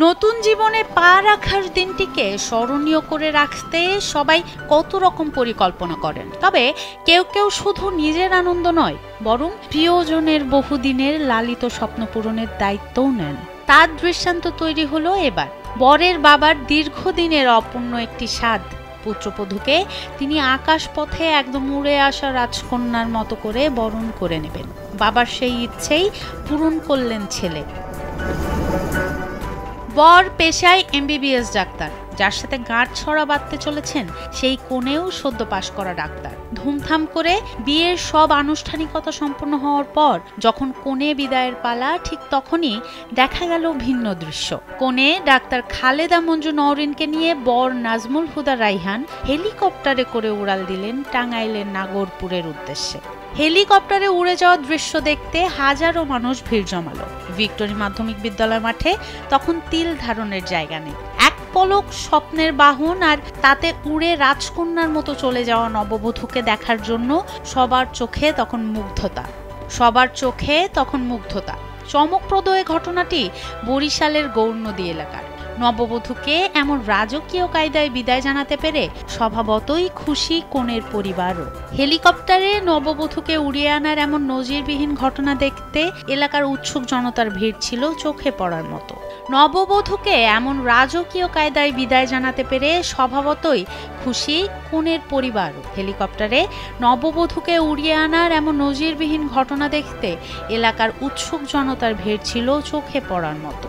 নতুন জীবনে পা রাখার দিনটিকে স্মরণীয় করে রাখতে সবাই কত রকম পরিকল্পনা করেন। তবে কেউ কেউ শুধু নিজের আনন্দ নয়, বরং প্রিয়জনের বহুদিনের লালিত স্বপ্ন পূরণের দায়িত্বও নেন। তার দৃষ্টান্ত তৈরি হলো এবার। বরের বাবার দীর্ঘদিনের অপূর্ণ একটি স্বাদ, পুত্রবধূকে তিনি আকাশ পথে একদম উড়ে আসা রাজকন্যার মতো করে বরণ করে নেবেন। বাবার সেই ইচ্ছেই পূরণ করলেন ছেলে। বর পেশায় এমবিবিএস ডাক্তার, যার সাথে গাঁট ছড়া বাঁধতে চলেছেন সেই কনেও সদ্য পাশ করা ডাক্তার। ধুমধাম করে বিয়ের সব আনুষ্ঠানিকতা সম্পন্ন হওয়ার পর যখন কনে বিদায়ের পালা, ঠিক তখনই দেখা গেল ভিন্ন দৃশ্য। কনে ডাক্তার খালেদা মঞ্জু নওরিনকে নিয়ে বর নাজমুল হুদা রাইহান হেলিকপ্টারে করে উড়াল দিলেন টাঙ্গাইলের নাগরপুরের উদ্দেশ্যে। হেলিকপ্টারে উড়ে যাওয়ার দৃশ্য দেখতে হাজারো মানুষ ভিড় জমালো। ভিক্টোরি মাধ্যমিক বিদ্যালয় মাঠে তখন তিল ধারণের জায়গা নেই। এক পলক স্বপ্নের বাহন, আর তাতে উড়ে রাজকন্যার মতো চলে যাওয়া নববধূকে দেখার জন্য সবার চোখে তখন মুগ্ধতা। চমকপ্রদ এই ঘটনাটি বরিশালের গৌরনদী এলাকার। নববধূকে এমন রাজকীয় কায়দায় বিদায় জানাতে পেরে স্বভাবতই খুশি কনের পরিবারও। হেলিকপ্টারে নববধূকে উড়িয়ে আনার এমন নজিরবিহীন ঘটনা দেখতে এলাকার উৎসুক জনতার ভিড় ছিল চোখে পড়ার মতো। নববধূকে এমন রাজকীয় কায়দায় বিদায় জানাতে পেরে স্বভাবতই খুশি কনের পরিবারও। হেলিকপ্টারে নববধূকে উড়িয়ে আনার এমন নজিরবিহীন ঘটনা দেখতে এলাকার উৎসুক জনতার ভিড় ছিল চোখে পড়ার মতো।